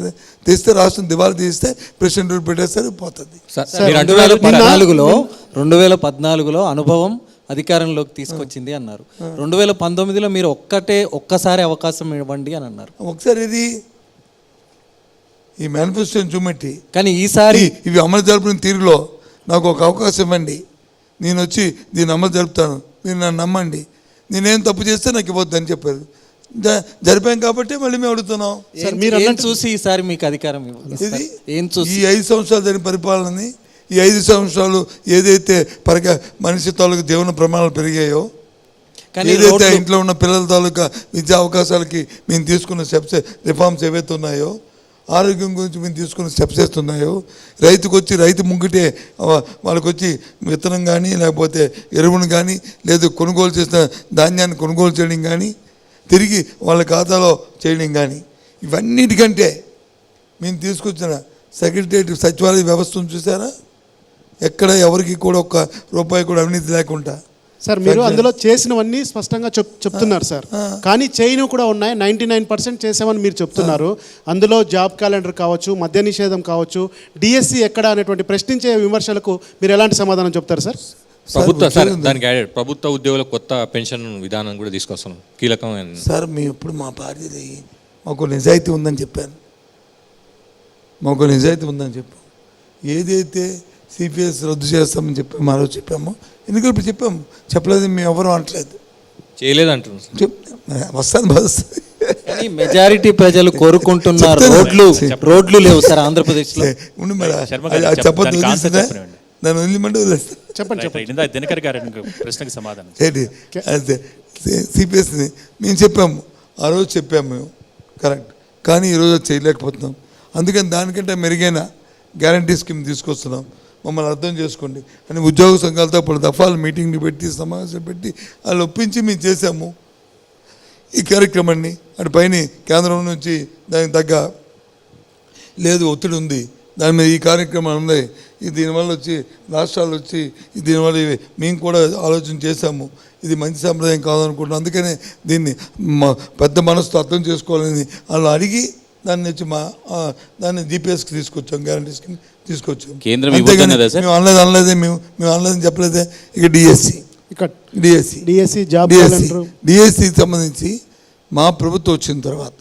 సరే తెస్తే రాష్ట్రం దివాళా తీస్తే ప్రెసిడెంట్ పెట్టేస్తారు పోతుంది. 2014లో అనుభవం అధికారంలోకి తీసుకొచ్చింది అన్నారు. 2019లో మీరు ఒక్కసారి అవకాశం ఇవ్వండి అని అన్నారు. ఒకసారి ఇది ఈ మేనిఫెస్టోని చూపెట్టి కానీ ఈసారి ఇవి అమలు జరిపిన తీరులో నాకు ఒక అవకాశం ఇవ్వండి, నేను వచ్చి దీన్ని అమలు జరుపుతాను, మీరు నన్ను నమ్మండి, నేనేం తప్పు చేస్తే నాకు ఇవ్వద్దు అని చెప్పారు. జరిపాం కాబట్టి మళ్ళీ మేము అడుగుతున్నాం. చూసి ఈసారి మీకు అధికారం ఏం చూసి ఈ 5 సంవత్సరాలు జరిగిన పరిపాలనని, ఈ 5 సంవత్సరాలు ఏదైతే మనిషి తాలూకు జీవన ప్రమాణాలు పెరిగాయో, ఏదైతే ఇంట్లో ఉన్న పిల్లల తాలూకా విద్యా అవకాశాలకి మేము తీసుకున్న స్టెప్స్ రిఫార్మ్స్ ఏవైతే ఉన్నాయో, ఆరోగ్యం గురించి మేము తీసుకున్న స్టెప్స్ వేస్తున్నాయో, రైతు ముంగిటే వాళ్ళకి వచ్చి విత్తనం కానీ లేకపోతే ఎరువును కానీ లేదు కొనుగోలు చేసిన ధాన్యాన్ని కొనుగోలు చేయడం కానీ తిరిగి వాళ్ళ ఖాతాలో చేయడం కానీ, ఇవన్నిటికంటే మేము తీసుకొచ్చిన సెక్రటేరియట్ సచివాలయ వ్యవస్థను చూసారా, ఎక్కడ ఎవరికి కూడా ఒక్క రూపాయి కూడా అవినీతి లేకుండా. సార్ మీరు అందులో చేసినవన్నీ స్పష్టంగా చెప్తున్నారు సార్, కానీ చేయను కూడా ఉన్నాయి. 99% చేసామని మీరు చెప్తున్నారు. అందులో జాబ్ క్యాలెండర్ కావచ్చు, మద్య నిషేధం కావచ్చు, డిఎస్సి ఎక్కడ అనేటువంటి ప్రశ్నించే విమర్శలకు మీరు ఎలాంటి సమాధానం చెప్తారు సార్? దానికి ప్రభుత్వ ఉద్యోగుల కొత్త పెన్షన్ విధానం కూడా తీసుకొస్తాం, కీలకమైన. సార్ మేము ఎప్పుడు మా పార్టీది మాకు నిజాయితీ ఉందని చెప్పాను, చెప్పాము. ఏదైతే సిపిఎస్ రద్దు చేస్తామని చెప్పాము ఆ రోజు చెప్పాము, ఎన్నికలు చెప్పాము, చెప్పలేదు మేము ఎవరు అనట్లేదు, చేయలేదు అంటున్నాం. వస్తాను మెజారిటీ ప్రజలు కోరుకుంటున్నారు. రోడ్లు లేవు సార్ ఆంధ్రప్రదేశ్లో. ఉండి మరి చెప్పొద్దు, దాన్ని వదిలిమంటే వదిలేస్తాను. చెప్పండి. దినకర్ గారి ప్రశ్నకి సమాధానం ఏంటి అదే సిపిఎస్ని మేము చెప్పాము, ఆ రోజు చెప్పాము మేము, కరెక్ట్. కానీ ఈరోజు చేయలేకపోతున్నాం. అందుకని దానికంటే మెరుగైన గ్యారంటీ స్కీమ్ తీసుకొస్తున్నాం, మమ్మల్ని అర్థం చేసుకోండి అని ఉద్యోగ సంఘాలతో 10 దఫాలు మీటింగ్ని పెట్టి సమావేశం పెట్టి వాళ్ళు ఒప్పించి మేము చేశాము ఈ కార్యక్రమాన్ని. అటు పైన కేంద్రం నుంచి దానికి తగ్గ లేదు ఒత్తిడి ఉంది, దాని మీద ఈ కార్యక్రమం ఉంది, దీనివల్ల వచ్చి రాష్ట్రాలు వచ్చి దీనివల్ల మేము కూడా ఆలోచన చేశాము, ఇది మంచి సంప్రదాయం కాదనుకుంటున్నాం. అందుకనే దీన్ని పెద్ద మనసుతో అర్థం చేసుకోవాలని వాళ్ళు అడిగి దాన్ని వచ్చి దాన్ని జీపీఎస్కి తీసుకొచ్చాం, గ్యారంటీ స్కీమ్ తీసుకొచ్చాం. మేము అనలేదే మేము అనలేదని చెప్పలేదే. ఇక డిఎస్సికి సంబంధించి మా ప్రభుత్వం వచ్చిన తర్వాత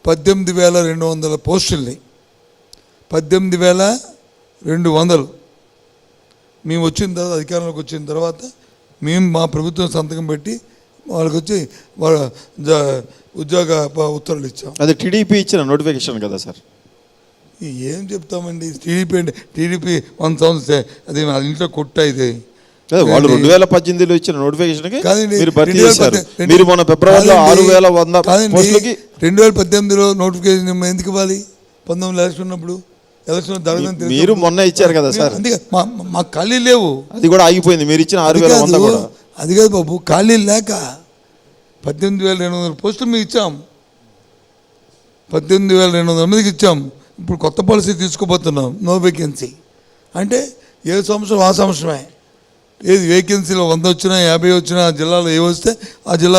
18,200 పోస్టుల్ని 18,200 మేము వచ్చిన తర్వాత అధికారంలోకి వచ్చిన తర్వాత మేము మా ప్రభుత్వం సంతకం పెట్టి వాళ్ళకి వచ్చి వాళ్ళ ఉద్యోగ ఉత్తర్వులు ఇచ్చాం. అది టీడీపీ ఇచ్చిన నోటిఫికేషన్ కదా సార్? ఏం చెప్తామండి, టీడీపీ 1 సంవత్సరం అది వాళ్ళ ఇంట్లో కొట్ట ఇది. వాళ్ళు 2018లో ఇచ్చిన నోటిఫికేషన్కి మీరు భర్తీ చేశారు. మీరు మొన్న ఫిబ్రవరిలో 6,100 2018లో నోటిఫికేషన్ ఎందుకు ఇవ్వాలి? 19 ఎలక్షన్ ఉన్నప్పుడు ఎలక్షన్ జరగదని మీరు మొన్న ఇచ్చారు కదా సార్. అందుకే మా ఖాళీ లేవు, అది కూడా ఆగిపోయింది. మీరు ఇచ్చిన 6,100 కూడా అది కాదు బాబు, ఖాళీ లేక 18,200 పోస్టులు మేము ఇచ్చాం, 18,200 మందికి ఇచ్చాం. ఇప్పుడు కొత్త పాలసీ తీసుకోబోతున్నాం, నో వేకెన్సీ అంటే ఏ సంవత్సరం ఆ సంవత్సరమే. ఏది వేకెన్సీలో 100 వచ్చినా 50 వచ్చినా ఆ జిల్లాలో ఏ వస్తే ఆ జిల్లా